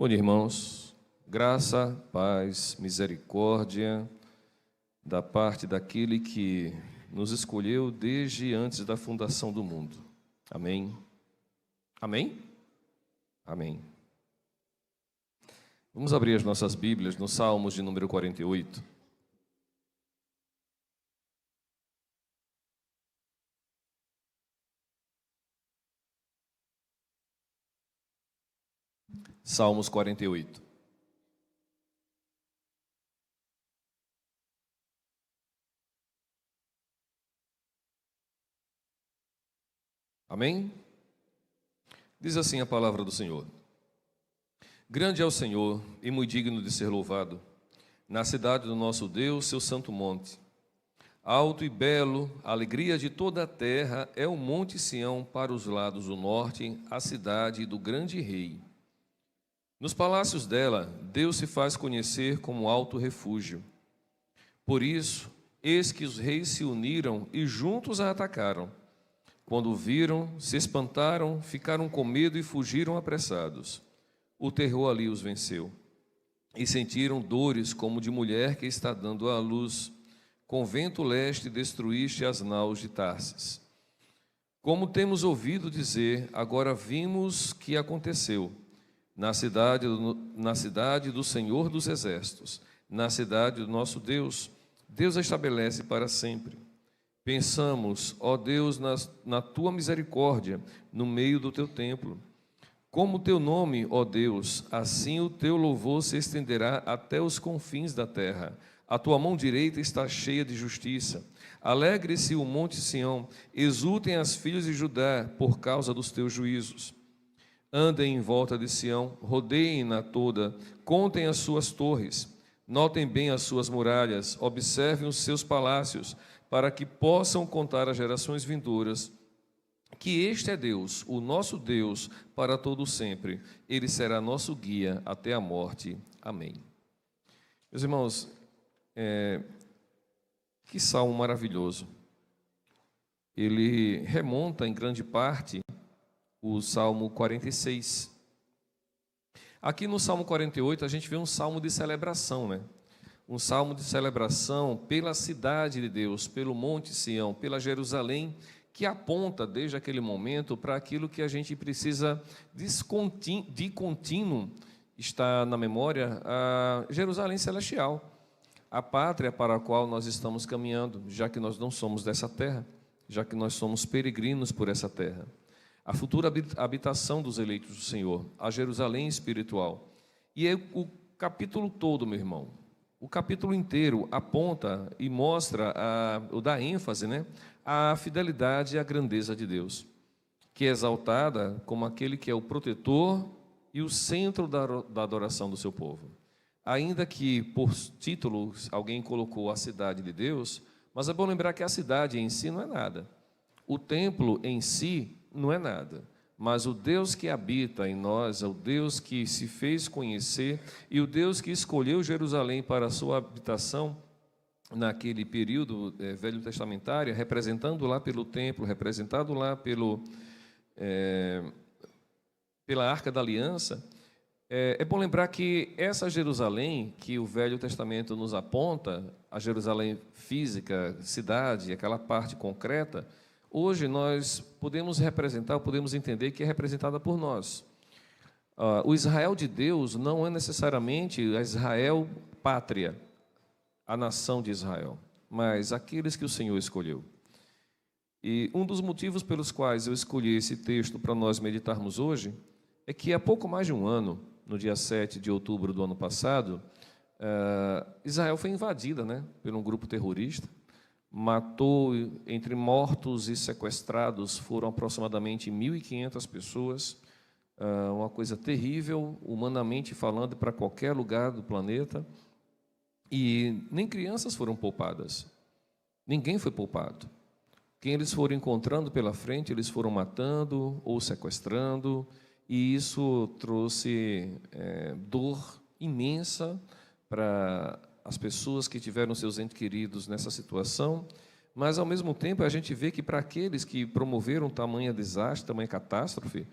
Bom dia, irmãos. Graça, paz, misericórdia da parte daquele que nos escolheu desde antes da fundação do mundo. Amém? Amém? Amém. Vamos abrir as nossas Bíblias no Salmos de número 48. Salmos 48. Amém? Diz assim a palavra do Senhor. Grande é o Senhor e muito digno de ser louvado, na cidade do nosso Deus, seu santo monte. Alto e belo, a alegria de toda a terra é o monte Sião para os lados do norte, a cidade do grande rei. Nos palácios dela, Deus se faz conhecer como alto refúgio. Por isso, eis que os reis se uniram e juntos a atacaram. Quando o viram, se espantaram, ficaram com medo e fugiram apressados. O terror ali os venceu. E sentiram dores como de mulher que está dando à luz. Com vento leste destruíste as naus de Tarsis. Como temos ouvido dizer, agora vimos que aconteceu. Na cidade do Senhor dos Exércitos, na cidade do nosso Deus, Deus a estabelece para sempre. Pensamos, ó Deus, na tua misericórdia, no meio do teu templo. Como o teu nome, ó Deus, assim o teu louvor se estenderá até os confins da terra. A tua mão direita está cheia de justiça. Alegre-se o monte Sião, exultem as filhas de Judá por causa dos teus juízos. Andem em volta de Sião, rodeiem-na toda, contem as suas torres, notem bem as suas muralhas, observem os seus palácios, para que possam contar às gerações vindouras que este é Deus, o nosso Deus, para todo sempre. Ele será nosso guia até a morte. Amém. Meus irmãos, que salmo maravilhoso. Ele remonta em grande parte o Salmo 46. Aqui no Salmo 48 a gente vê um salmo de celebração, né? Um salmo de celebração pela cidade de Deus, pelo Monte Sião, pela Jerusalém, que aponta desde aquele momento para aquilo que a gente precisa de contínuo estar na memória, a Jerusalém celestial, a pátria para a qual nós estamos caminhando, já que nós não somos dessa terra, já que nós somos peregrinos por essa terra. A futura habitação dos eleitos do Senhor, a Jerusalém espiritual. E é o capítulo todo, meu irmão, o capítulo inteiro aponta e mostra, dá ênfase, né, à fidelidade e à grandeza de Deus, que é exaltada como aquele que é o protetor e o centro da adoração do seu povo. Ainda que por título alguém colocou a cidade de Deus, mas é bom lembrar que a cidade em si não é nada. O templo em si não é nada, mas o Deus que habita em nós, é o Deus que se fez conhecer e o Deus que escolheu Jerusalém para a sua habitação naquele período velho testamentário, representando lá pelo templo, representado lá pela Arca da Aliança. É bom lembrar que essa Jerusalém que o Velho Testamento nos aponta, a Jerusalém física, cidade, aquela parte concreta, hoje nós podemos representar, podemos entender que é representada por nós. O Israel de Deus não é necessariamente a Israel pátria, a nação de Israel, mas aqueles que o Senhor escolheu. E um dos motivos pelos quais eu escolhi esse texto para nós meditarmos hoje é que há pouco mais de um ano, no dia 7 de outubro do ano passado, Israel foi invadida, né, por um grupo terrorista. Matou, entre mortos e sequestrados, foram aproximadamente 1.500 pessoas, uma coisa terrível, humanamente falando, para qualquer lugar do planeta, e nem crianças foram poupadas, ninguém foi poupado. Quem eles foram encontrando pela frente, eles foram matando ou sequestrando, e isso trouxe dor imensa para as pessoas que tiveram seus entes queridos nessa situação, mas ao mesmo tempo a gente vê que para aqueles que promoveram tamanha desastre, tamanha catástrofe,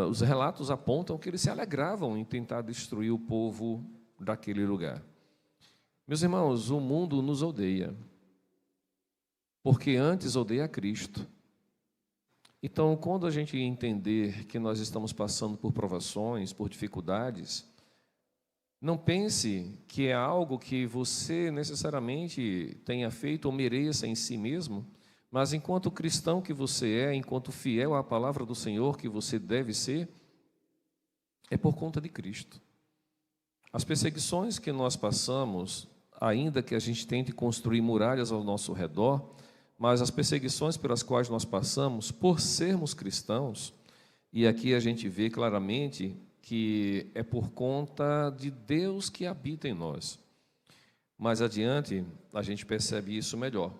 os relatos apontam que eles se alegravam em tentar destruir o povo daquele lugar. Meus irmãos, o mundo nos odeia, porque antes odeia a Cristo. Então, quando a gente entender que nós estamos passando por provações, por dificuldades, não pense que é algo que você necessariamente tenha feito ou mereça em si mesmo, mas enquanto cristão que você é, enquanto fiel à palavra do Senhor que você deve ser, é por conta de Cristo. As perseguições que nós passamos, ainda que a gente tente construir muralhas ao nosso redor, mas as perseguições pelas quais nós passamos, por sermos cristãos, e aqui a gente vê claramente que é por conta de Deus que habita em nós. Mais adiante, a gente percebe isso melhor.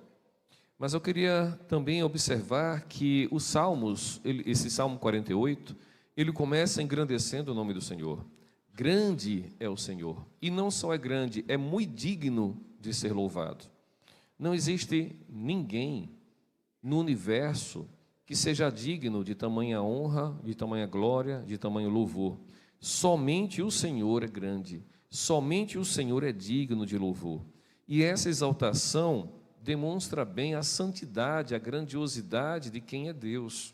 Mas eu queria também observar que os Salmos, esse Salmo 48, ele começa engrandecendo o nome do Senhor. Grande é o Senhor, e não só é grande, é muito digno de ser louvado. Não existe ninguém no universo que seja digno de tamanha honra, de tamanha glória, de tamanho louvor. Somente o Senhor é grande, somente o Senhor é digno de louvor. E essa exaltação demonstra bem a santidade, a grandiosidade de quem é Deus.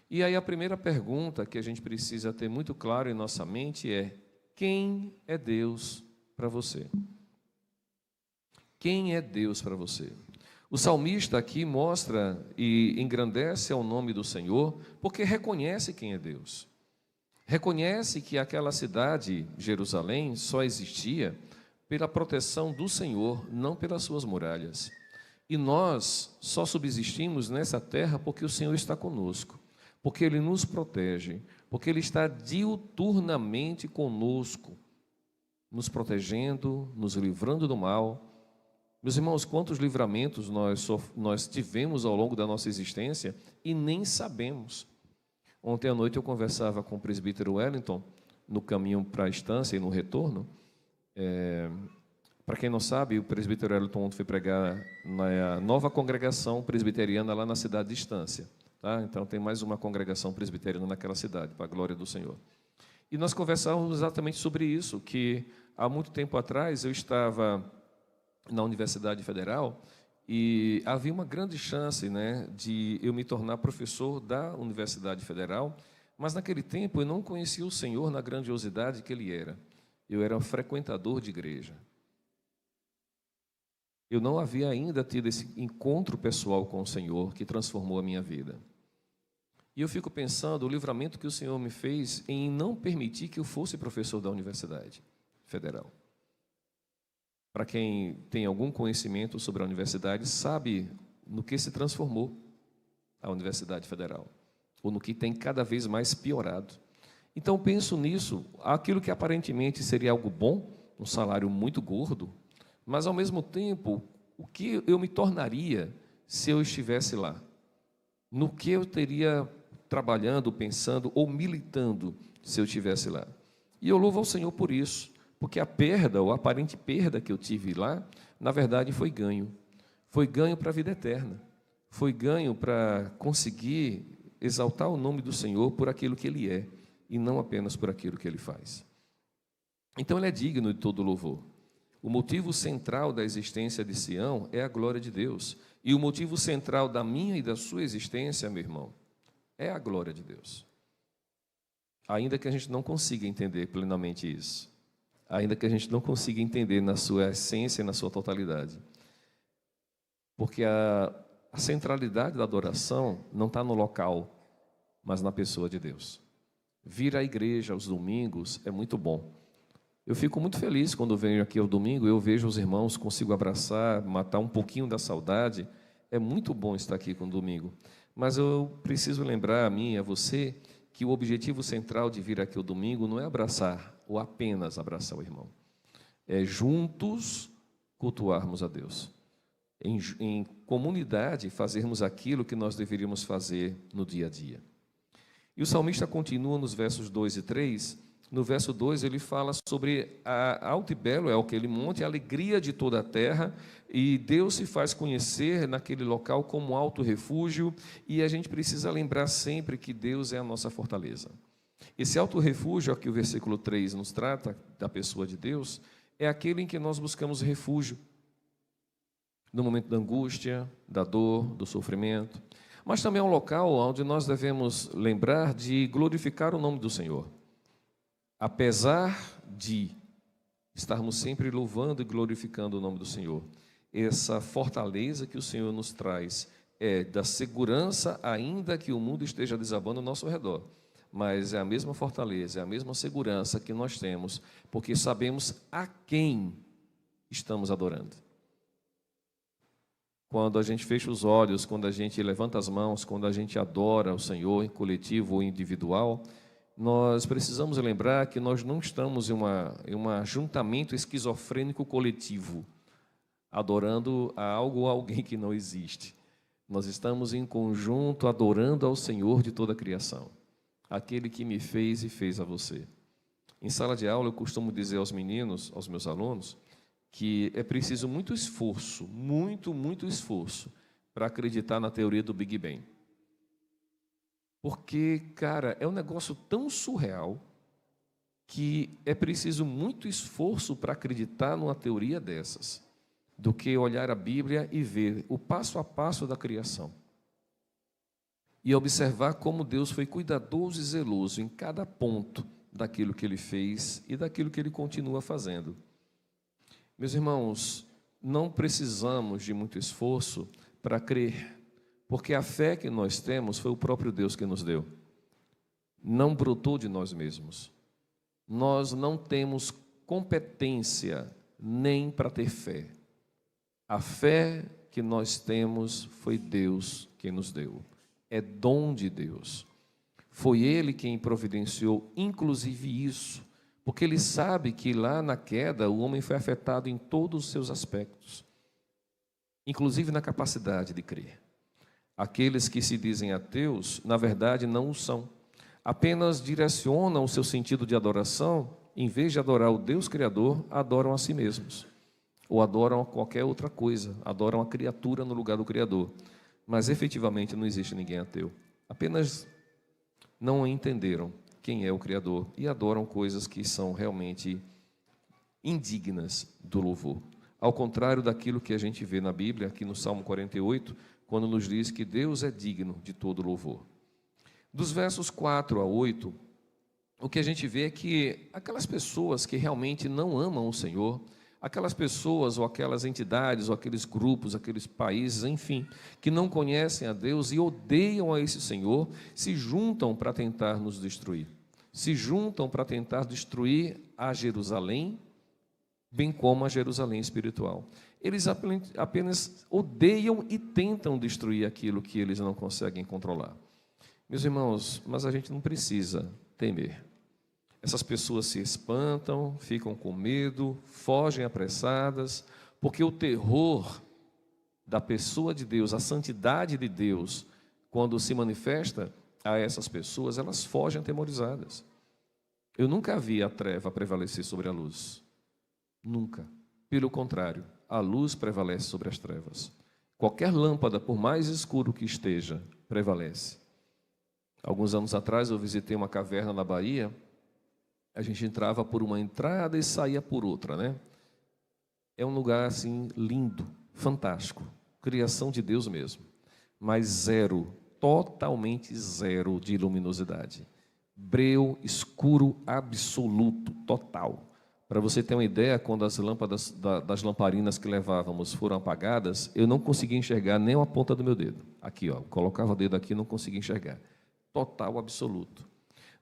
E aí a primeira pergunta que a gente precisa ter muito claro em nossa mente é: quem é Deus para você? Quem é Deus para você? O salmista aqui mostra e engrandece ao nome do Senhor porque reconhece quem é Deus. Reconhece que aquela cidade, Jerusalém, só existia pela proteção do Senhor, não pelas suas muralhas. E nós só subsistimos nessa terra porque o Senhor está conosco, porque Ele nos protege, porque Ele está diuturnamente conosco, nos protegendo, nos livrando do mal. Meus irmãos, quantos livramentos nós tivemos ao longo da nossa existência e nem sabemos. Ontem à noite eu conversava com o presbítero Wellington, no caminho para a estância e no retorno. Para quem não sabe, o presbítero Wellington foi pregar na nova congregação presbiteriana lá na cidade de Estância. Tá? Então tem mais uma congregação presbiteriana naquela cidade, para a glória do Senhor. E nós conversávamos exatamente sobre isso, que há muito tempo atrás eu estava na Universidade Federal e havia uma grande chance, né, de eu me tornar professor da Universidade Federal, mas naquele tempo eu não conhecia o Senhor na grandiosidade que Ele era. Eu era um frequentador de igreja. Eu não havia ainda tido esse encontro pessoal com o Senhor que transformou a minha vida. E eu fico pensando o livramento que o Senhor me fez em não permitir que eu fosse professor da Universidade Federal. Para quem tem algum conhecimento sobre a universidade, sabe no que se transformou a Universidade Federal, ou no que tem cada vez mais piorado. Então, penso nisso, aquilo que aparentemente seria algo bom, um salário muito gordo, mas, ao mesmo tempo, o que eu me tornaria se eu estivesse lá? No que eu teria trabalhando, pensando ou militando se eu estivesse lá? E eu louvo ao Senhor por isso. Porque a perda, ou a aparente perda que eu tive lá, na verdade foi ganho. Foi ganho para a vida eterna. Foi ganho para conseguir exaltar o nome do Senhor por aquilo que Ele é, e não apenas por aquilo que Ele faz. Então Ele é digno de todo louvor. O motivo central da existência de Sião é a glória de Deus. E o motivo central da minha e da sua existência, meu irmão, é a glória de Deus. Ainda que a gente não consiga entender plenamente isso. Ainda que a gente não consiga entender na sua essência e na sua totalidade. Porque a centralidade da adoração não está no local, mas na pessoa de Deus. Vir à igreja aos domingos é muito bom. Eu fico muito feliz quando venho aqui ao domingo, eu vejo os irmãos, consigo abraçar, matar um pouquinho da saudade. É muito bom estar aqui com o domingo. Mas eu preciso lembrar a mim e a você que o objetivo central de vir aqui ao domingo não é abraçar, ou apenas abraçar o irmão. É juntos cultuarmos a Deus. Em comunidade, fazermos aquilo que nós deveríamos fazer no dia a dia. E o salmista continua nos versos 2 e 3, No verso 2, ele fala sobre alto e belo é aquele monte, a alegria de toda a terra, e Deus se faz conhecer naquele local como alto refúgio, e a gente precisa lembrar sempre que Deus é a nossa fortaleza. Esse alto refúgio, aqui o versículo 3 nos trata da pessoa de Deus, é aquele em que nós buscamos refúgio, no momento da angústia, da dor, do sofrimento, mas também é um local onde nós devemos lembrar de glorificar o nome do Senhor. Apesar de estarmos sempre louvando e glorificando o nome do Senhor, essa fortaleza que o Senhor nos traz é da segurança, ainda que o mundo esteja desabando ao nosso redor, mas é a mesma fortaleza, é a mesma segurança que nós temos, porque sabemos a quem estamos adorando. Quando a gente fecha os olhos, quando a gente levanta as mãos, quando a gente adora o Senhor, em coletivo ou individual, nós precisamos lembrar que nós não estamos em um ajuntamento esquizofrênico coletivo, adorando a algo ou alguém que não existe. Nós estamos em conjunto adorando ao Senhor de toda a criação, aquele que me fez e fez a você. Em sala de aula eu costumo dizer aos meninos, aos meus alunos, que é preciso muito esforço, muito esforço para acreditar na teoria do Big Bang. Porque, cara, é um negócio tão surreal que é preciso muito esforço para acreditar numa teoria dessas, do que olhar a Bíblia e ver o passo a passo da criação. E observar como Deus foi cuidadoso e zeloso em cada ponto daquilo que Ele fez e daquilo que Ele continua fazendo. Meus irmãos, não precisamos de muito esforço para crer, porque a fé que nós temos foi o próprio Deus que nos deu. Não brotou de nós mesmos. Nós não temos competência nem para ter fé. A fé que nós temos foi Deus quem nos deu. É dom de Deus. Foi Ele quem providenciou, inclusive isso, porque Ele sabe que lá na queda o homem foi afetado em todos os seus aspectos, inclusive na capacidade de crer. Aqueles que se dizem ateus, na verdade, não o são. Apenas direcionam o seu sentido de adoração, em vez de adorar o Deus Criador, adoram a si mesmos. Ou adoram a qualquer outra coisa, adoram a criatura no lugar do Criador. Mas, efetivamente, não existe ninguém ateu. Apenas não entenderam quem é o Criador e adoram coisas que são realmente indignas do louvor. Ao contrário daquilo que a gente vê na Bíblia, aqui no Salmo 48, quando nos diz que Deus é digno de todo louvor. Dos versos 4 a 8, o que a gente vê é que aquelas pessoas que realmente não amam o Senhor, aquelas pessoas ou aquelas entidades ou aqueles grupos, aqueles países, enfim, que não conhecem a Deus e odeiam a esse Senhor, se juntam para tentar nos destruir. Se juntam para tentar destruir a Jerusalém, bem como a Jerusalém espiritual. Eles apenas odeiam e tentam destruir aquilo que eles não conseguem controlar. Meus irmãos, mas a gente não precisa temer. Essas pessoas se espantam, ficam com medo, fogem apressadas, porque o terror da pessoa de Deus, a santidade de Deus, quando se manifesta a essas pessoas, elas fogem atemorizadas. Eu nunca vi a treva prevalecer sobre a luz. Nunca. Pelo contrário, a luz prevalece sobre as trevas. Qualquer lâmpada, por mais escuro que esteja, prevalece. Alguns anos atrás eu visitei uma caverna na Bahia. A gente entrava por uma entrada e saía por outra, né? É um lugar assim lindo, fantástico, criação de Deus mesmo, mas zero, totalmente zero de luminosidade. Breu, escuro, absoluto, total. Para você ter uma ideia, quando as lâmpadas das lamparinas que levávamos foram apagadas, eu não conseguia enxergar nem a ponta do meu dedo. Aqui, ó, colocava o dedo aqui e não conseguia enxergar. Total, absoluto.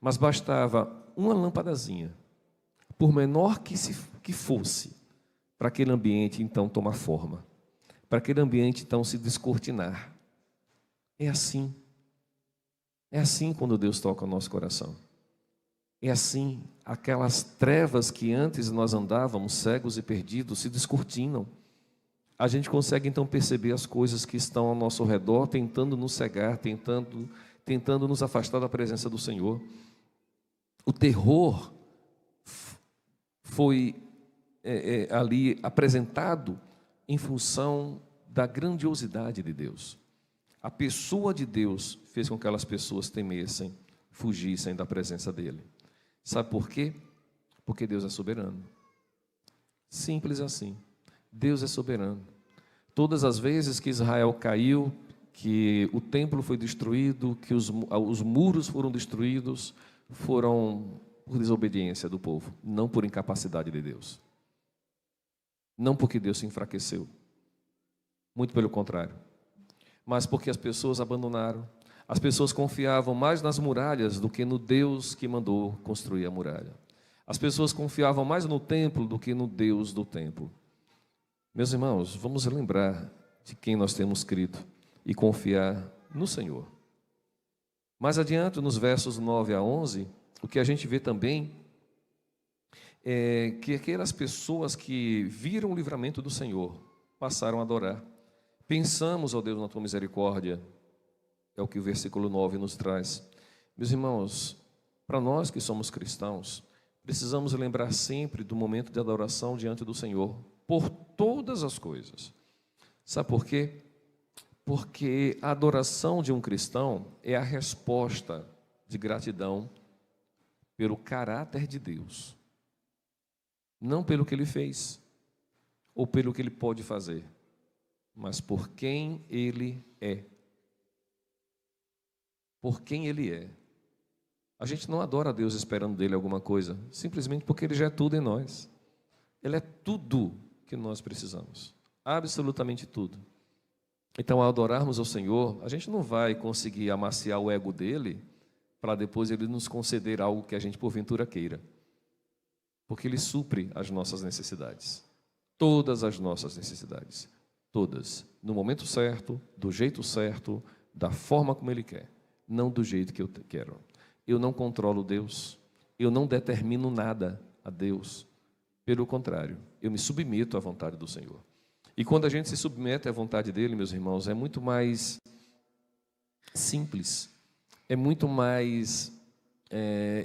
Mas bastava uma lâmpadazinha, por menor que fosse, para aquele ambiente então tomar forma, para aquele ambiente então se descortinar. É assim quando Deus toca o nosso coração. É assim, aquelas trevas que antes nós andávamos cegos e perdidos se descortinam. A gente consegue então perceber as coisas que estão ao nosso redor, tentando nos cegar, tentando nos afastar da presença do Senhor. O terror foi ali apresentado em função da grandiosidade de Deus. A pessoa de Deus fez com que aquelas pessoas temessem, fugissem da presença dele. Sabe por quê? Porque Deus é soberano. Simples assim. Deus é soberano. Todas as vezes que Israel caiu, que o templo foi destruído, que os muros foram destruídos, foram por desobediência do povo, não por incapacidade de Deus. Não porque Deus se enfraqueceu. Muito pelo contrário. Mas porque as pessoas abandonaram. As pessoas confiavam mais nas muralhas do que no Deus que mandou construir a muralha. As pessoas confiavam mais no templo do que no Deus do templo. Meus irmãos, vamos lembrar de quem nós temos crido e confiar no Senhor. Mais adiante, nos versos 9 a 11, o que a gente vê também é que aquelas pessoas que viram o livramento do Senhor passaram a adorar. Pensamos, ó Deus, na tua misericórdia, é o que o versículo 9 nos traz. Meus irmãos, para nós que somos cristãos, precisamos lembrar sempre do momento de adoração diante do Senhor, por todas as coisas. Sabe por quê? Porque a adoração de um cristão é a resposta de gratidão pelo caráter de Deus. Não pelo que Ele fez, ou pelo que Ele pode fazer, mas por quem Ele é. Por quem Ele é. A gente não adora a Deus esperando dEle alguma coisa, simplesmente porque Ele já é tudo em nós. Ele é tudo que nós precisamos, absolutamente tudo. Então, ao adorarmos ao Senhor, a gente não vai conseguir amaciar o ego dEle para depois Ele nos conceder algo que a gente porventura queira. Porque Ele supre as nossas necessidades. Todas as nossas necessidades. Todas. No momento certo, do jeito certo, da forma como Ele quer. Não do jeito que eu quero. Eu não controlo Deus. Eu não determino nada a Deus. Pelo contrário, eu me submeto à vontade do Senhor. E quando a gente se submete à vontade dEle, meus irmãos, é muito mais simples. É muito mais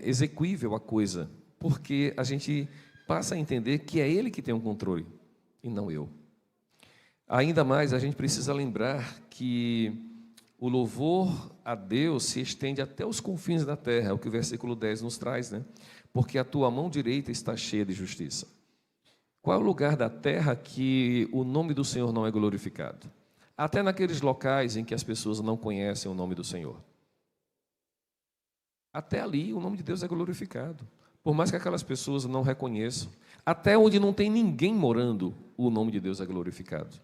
execuível a coisa. Porque a gente passa a entender que é Ele que tem o controle, e não eu. Ainda mais, a gente precisa lembrar que o louvor a Deus se estende até os confins da terra, é o que o versículo 10 nos traz, né? Porque a tua mão direita está cheia de justiça. Qual é o lugar da terra que o nome do Senhor não é glorificado? Até naqueles locais em que as pessoas não conhecem o nome do Senhor. Até ali o nome de Deus é glorificado. Por mais que aquelas pessoas não reconheçam, até onde não tem ninguém morando, o nome de Deus é glorificado.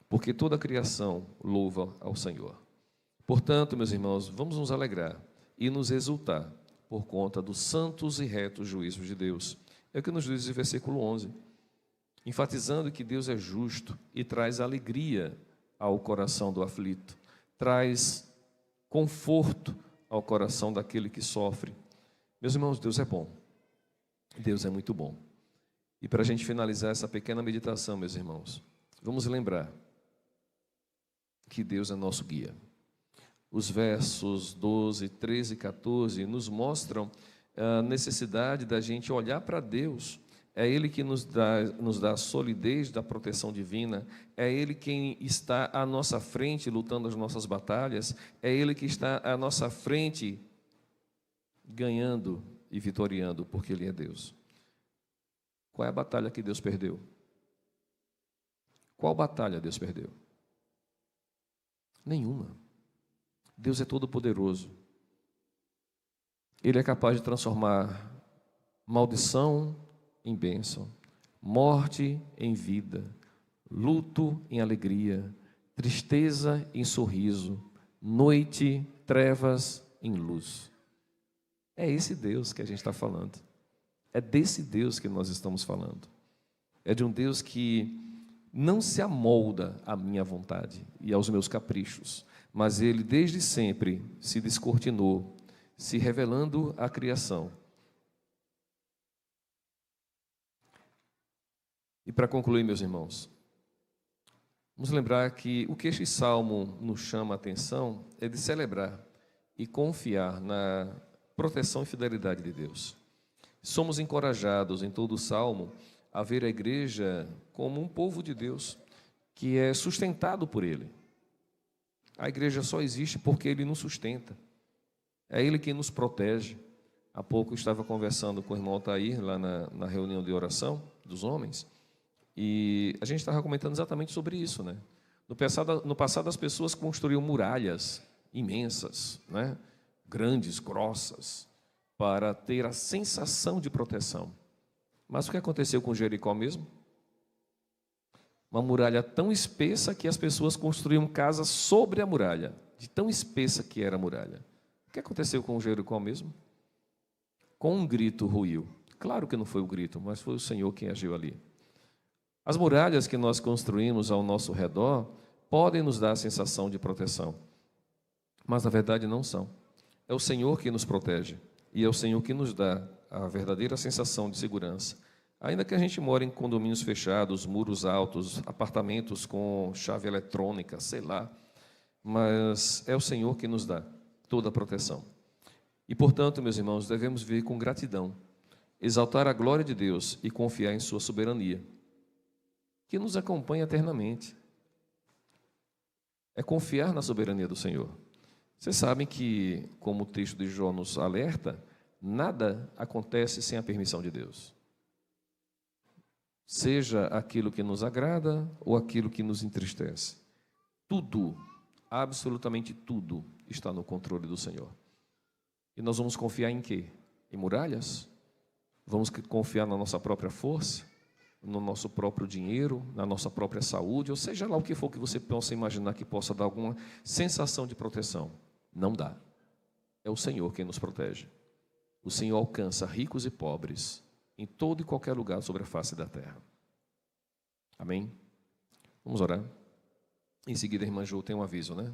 Porque toda a criação louva ao Senhor. Portanto, meus irmãos, vamos nos alegrar e nos exultar por conta dos santos e retos juízos de Deus. É o que nos diz o versículo 11, enfatizando que Deus é justo e traz alegria ao coração do aflito, traz conforto ao coração daquele que sofre. Meus irmãos, Deus é bom. Deus é muito bom. E para a gente finalizar essa pequena meditação, meus irmãos, vamos lembrar que Deus é nosso guia. Os versos 12, 13 e 14 nos mostram a necessidade da gente olhar para Deus. É Ele que nos dá a solidez da proteção divina. É Ele quem está à nossa frente lutando as nossas batalhas. É Ele que está à nossa frente ganhando e vitoriando, porque Ele é Deus. Qual é a batalha que Deus perdeu? Qual batalha Deus perdeu? Nenhuma. Deus é todo-poderoso. Ele é capaz de transformar maldição em bênção, morte em vida, luto em alegria, tristeza em sorriso, noite, trevas em luz. É esse Deus que a gente está falando. É desse Deus que nós estamos falando. É de um Deus que não se amolda à minha vontade e aos meus caprichos, mas Ele desde sempre se descortinou, se revelando à criação. E para concluir, meus irmãos, vamos lembrar que o que este salmo nos chama a atenção é de celebrar e confiar na proteção e fidelidade de Deus. Somos encorajados em todo o Salmo a ver a igreja como um povo de Deus, que é sustentado por Ele. A igreja só existe porque Ele nos sustenta. É Ele quem nos protege. Há pouco eu estava conversando com o irmão Altair, lá na reunião de oração dos homens, e a gente estava comentando exatamente sobre isso, né? No passado as pessoas construíam muralhas imensas, né? Grandes, grossas, para ter a sensação de proteção. Mas o que aconteceu com Jericó mesmo? Uma muralha tão espessa que as pessoas construíam casas sobre a muralha, de tão espessa que era a muralha. O que aconteceu com Jericó mesmo? Com um grito ruiu. Claro que não foi o grito, mas foi o Senhor quem agiu ali. As muralhas que nós construímos ao nosso redor podem nos dar a sensação de proteção, mas na verdade não são. É o Senhor que nos protege e é o Senhor que nos dá a verdadeira sensação de segurança. Ainda que a gente more em condomínios fechados, muros altos, apartamentos com chave eletrônica, sei lá, mas é o Senhor que nos dá toda a proteção. E, portanto, meus irmãos, devemos viver com gratidão, exaltar a glória de Deus e confiar em sua soberania, que nos acompanha eternamente. É confiar na soberania do Senhor. Vocês sabem que, como o texto de Jó nos alerta, nada acontece sem a permissão de Deus. Seja aquilo que nos agrada ou aquilo que nos entristece. Tudo, absolutamente tudo, está no controle do Senhor. E nós vamos confiar em quê? Em muralhas? Vamos confiar na nossa própria força? No nosso próprio dinheiro? Na nossa própria saúde? Ou seja lá o que for que você possa imaginar que possa dar alguma sensação de proteção. Não dá. É o Senhor quem nos protege. O Senhor alcança ricos e pobres em todo e qualquer lugar sobre a face da terra. Amém? Vamos orar. Em seguida, a irmã Ju tem um aviso, né?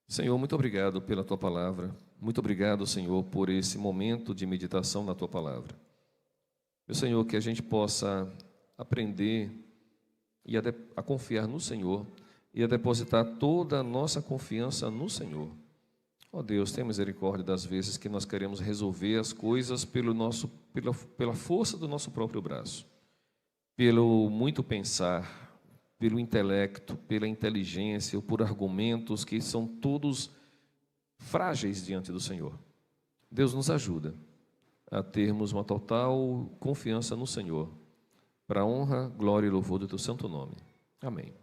Senhor, muito obrigado pela Tua palavra. Muito obrigado, Senhor, por esse momento de meditação na Tua palavra. Meu Senhor, que a gente possa aprender e a confiar no Senhor e a depositar toda a nossa confiança no Senhor. Ó Deus, tenha misericórdia das vezes que nós queremos resolver as coisas pela força do nosso próprio braço, pelo muito pensar, pelo intelecto, pela inteligência ou por argumentos que são todos frágeis diante do Senhor. Deus nos ajuda a termos uma total confiança no Senhor, para a honra, glória e louvor do Teu santo nome. Amém.